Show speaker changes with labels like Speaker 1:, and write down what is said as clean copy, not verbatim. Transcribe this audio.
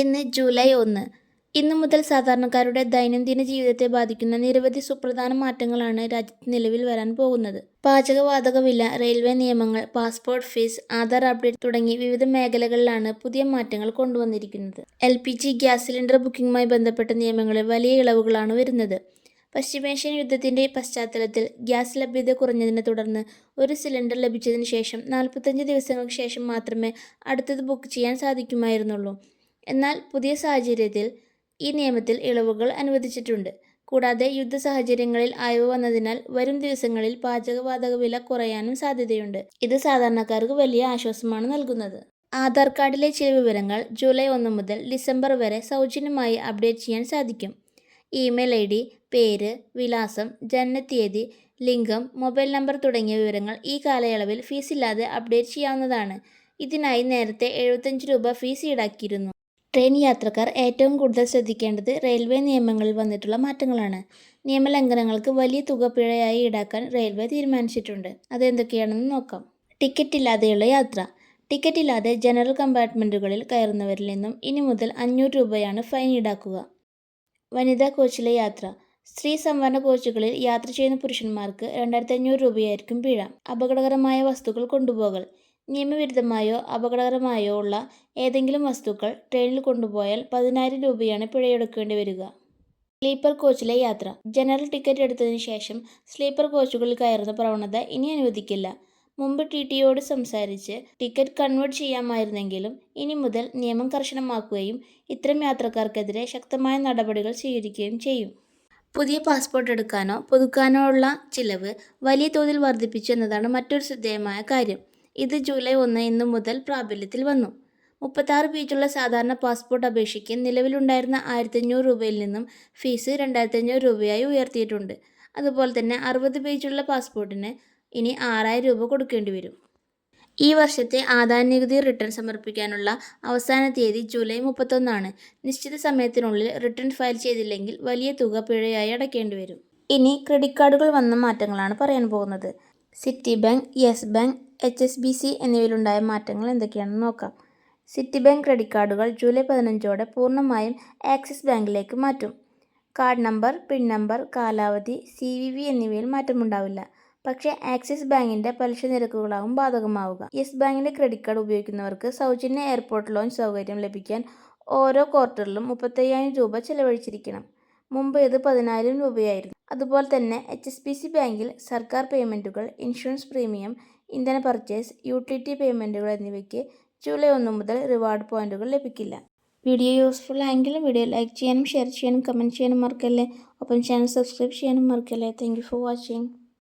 Speaker 1: ഇന്ന് ജൂലൈ 1. ഇന്നു മുതൽ സാധാരണക്കാരുടെ ദൈനംദിന ജീവിതത്തെ ബാധിക്കുന്ന നിരവധി സുപ്രധാന മാറ്റങ്ങളാണ് രാജ്യത്ത് നിലവിൽ വരാൻ പോകുന്നത്. പാചകവാതക വില, റെയിൽവേ നിയമങ്ങൾ, പാസ്പോർട്ട് ഫീസ്, ആധാർ അപ്ഡേറ്റ് തുടങ്ങി വിവിധ മേഖലകളിലാണ് പുതിയ മാറ്റങ്ങൾ കൊണ്ടുവന്നിരിക്കുന്നത്. LPG ഗ്യാസ് സിലിണ്ടർ ബുക്കിംഗുമായി ബന്ധപ്പെട്ട നിയമങ്ങളിൽ വലിയ ഇളവുകളാണ് വരുന്നത്. പശ്ചിമേഷ്യൻ യുദ്ധത്തിന്റെ പശ്ചാത്തലത്തിൽ ഗ്യാസ് ലഭ്യത കുറഞ്ഞതിനെ തുടർന്ന് ഒരു സിലിണ്ടർ ലഭിച്ചതിന് ശേഷം 45 ദിവസങ്ങൾക്ക് ശേഷം മാത്രമേ അടുത്തത് ബുക്ക് ചെയ്യാൻ സാധിക്കുമായിരുന്നുള്ളൂ. എന്നാൽ പുതിയ സാഹചര്യത്തിൽ ഈ നിയമത്തിൽ ഇളവുകൾ അനുവദിച്ചിട്ടുണ്ട്. കൂടാതെ യുദ്ധ സാഹചര്യങ്ങളിൽ അയവ് വന്നതിനാൽ വരും ദിവസങ്ങളിൽ പാചകവാതക വില കുറയാനും സാധ്യതയുണ്ട്. ഇത് സാധാരണക്കാർക്ക് വലിയ ആശ്വാസമാണ് നൽകുന്നത്. ആധാർ കാർഡിലെ ചില വിവരങ്ങൾ ജൂലൈ 1 മുതൽ ഡിസംബർ വരെ സൗജന്യമായി അപ്ഡേറ്റ് ചെയ്യാൻ സാധിക്കും. ഇമെയിൽ ID, പേര്, വിലാസം, ജനനത്തീയതി, ലിംഗം, മൊബൈൽ നമ്പർ തുടങ്ങിയ വിവരങ്ങൾ ഈ കാലയളവിൽ ഫീസില്ലാതെ അപ്ഡേറ്റ് ചെയ്യാവുന്നതാണ്. ഇതിനായി നേരത്തെ 75 രൂപ ഫീസ് ഈടാക്കിയിരുന്നു. ട്രെയിൻ യാത്രക്കാർ ഏറ്റവും കൂടുതൽ ശ്രദ്ധിക്കേണ്ടത് റെയിൽവേ നിയമങ്ങളിൽ വന്നിട്ടുള്ള മാറ്റങ്ങളാണ്. നിയമലംഘനങ്ങൾക്ക് വലിയ തുക പിഴയായി ഈടാക്കാൻ റെയിൽവേ തീരുമാനിച്ചിട്ടുണ്ട്. അതെന്തൊക്കെയാണെന്ന് നോക്കാം. ടിക്കറ്റ് ഇല്ലാതെയുള്ള യാത്ര. ടിക്കറ്റ് ഇല്ലാതെ ജനറൽ കമ്പാർട്ട്മെൻറ്റുകളിൽ കയറുന്നവരിൽ നിന്നും ഇനി മുതൽ 500 രൂപയാണ് ഫൈൻ ഈടാക്കുക. വനിതാ കോച്ചിലെ യാത്ര. സ്ത്രീ സംവരണ കോച്ചുകളിൽ യാത്ര ചെയ്യുന്ന പുരുഷന്മാർക്ക് 2500 രൂപയായിരിക്കും പിഴ. അപകടകരമായ വസ്തുക്കൾ കൊണ്ടുപോകൽ. നിയമവിരുദ്ധമായോ അപകടകരമായോ ഉള്ള ഏതെങ്കിലും വസ്തുക്കൾ ട്രെയിനിൽ കൊണ്ടുപോയാൽ 10,000 രൂപയാണ് പിഴയൊടുക്കേണ്ടി വരിക. സ്ലീപ്പർ കോച്ചിലെ യാത്ര. ജനറൽ ടിക്കറ്റ് എടുത്തതിന് ശേഷം സ്ലീപ്പർ കോച്ചുകളിൽ കയറുന്ന പ്രവണത ഇനി അനുവദിക്കില്ല. മുമ്പ് TTയോട് സംസാരിച്ച് ടിക്കറ്റ് കൺവേർട്ട് ചെയ്യാമായിരുന്നെങ്കിലും ഇനി മുതൽ നിയമം കർശനമാക്കുകയും ഇത്തരം യാത്രക്കാർക്കെതിരെ ശക്തമായ നടപടികൾ സ്വീകരിക്കുകയും ചെയ്യും. പുതിയ പാസ്പോർട്ട് എടുക്കാനോ പുതുക്കാനോ ഉള്ള ചിലവ് വലിയ തോതിൽ വർദ്ധിപ്പിച്ചു എന്നതാണ് മറ്റൊരു ശ്രദ്ധേയമായ കാര്യം. ഇത് ജൂലൈ 1 ഇന്നു മുതൽ പ്രാബല്യത്തിൽ വന്നു. 36 പേജുള്ള സാധാരണ പാസ്പോർട്ട് അപേക്ഷയ്ക്ക് നിലവിലുണ്ടായിരുന്ന 1500 രൂപയിൽ നിന്നും ഫീസ് 2500 രൂപയായി ഉയർത്തിയിട്ടുണ്ട്. അതുപോലെ തന്നെ 60 പേജുള്ള പാസ്പോർട്ടിന് ഇനി 6000 രൂപ കൊടുക്കേണ്ടി വരും. ഈ വർഷത്തെ ആദായനികുതി റിട്ടേൺ സമർപ്പിക്കാനുള്ള അവസാന തീയതി ജൂലൈ 31 ആണ്. നിശ്ചിത സമയത്തിനുള്ളിൽ റിട്ടേൺ ഫയൽ ചെയ്തില്ലെങ്കിൽ വലിയ തുക പിഴയായി അടയ്ക്കേണ്ടി വരും. ഇനി ക്രെഡിറ്റ് കാർഡുകൾ വന്ന മാറ്റങ്ങളാണ് പറയാൻ പോകുന്നത്. City bank, yes bank, HSBC എന്നിവയിലുണ്ടായ മാറ്റങ്ങൾ എന്തൊക്കെയാണെന്ന് നോക്കാം. സിറ്റി ബാങ്ക് ക്രെഡിറ്റ് കാർഡുകൾ ജൂലൈ 15ഓടെ പൂർണ്ണമായും ആക്സിസ് ബാങ്കിലേക്ക് മാറ്റും. കാർഡ് നമ്പർ, പിൻ നമ്പർ, കാലാവധി, CVV എന്നിവയിൽ മാറ്റമുണ്ടാവില്ല. പക്ഷേ ആക്സിസ് ബാങ്കിന്റെ പലിശ നിരക്കുകളാവും ബാധകമാവുക. യെസ് ബാങ്കിന്റെ ക്രെഡിറ്റ് കാർഡ് ഉപയോഗിക്കുന്നവർക്ക് സൗജന്യ എയർപോർട്ട് ലോഞ്ച് സൗകര്യം ലഭിക്കാൻ ഓരോ ക്വാർട്ടറിലും 35,000 രൂപ ചെലവഴിച്ചിരിക്കണം. മുമ്പ് ഇത് 10,000 രൂപയായിരുന്നു. അതുപോലെ തന്നെ HSBC ബാങ്കിൽ സർക്കാർ പേയ്മെൻറ്റുകൾ, ഇൻഷുറൻസ് പ്രീമിയം, ഇന്ധന പർച്ചേസ്, യൂട്ടിലിറ്റി പേയ്മെൻറ്റുകൾ എന്നിവയ്ക്ക് ജൂലൈ 1 മുതൽ റിവാർഡ് പോയിന്റുകൾ ലഭിക്കില്ല. വീഡിയോ യൂസ്ഫുൾ ആയെങ്കിലും വീഡിയോ ലൈക്ക് ചെയ്യാനും ഷെയർ ചെയ്യാനും കമൻറ്റ് ചെയ്യാനും മറക്കല്ലേ. ഒപ്പം ചാനൽ സബ്സ്ക്രൈബ് ചെയ്യാനും മറക്കല്ലേ. Thank you for watching.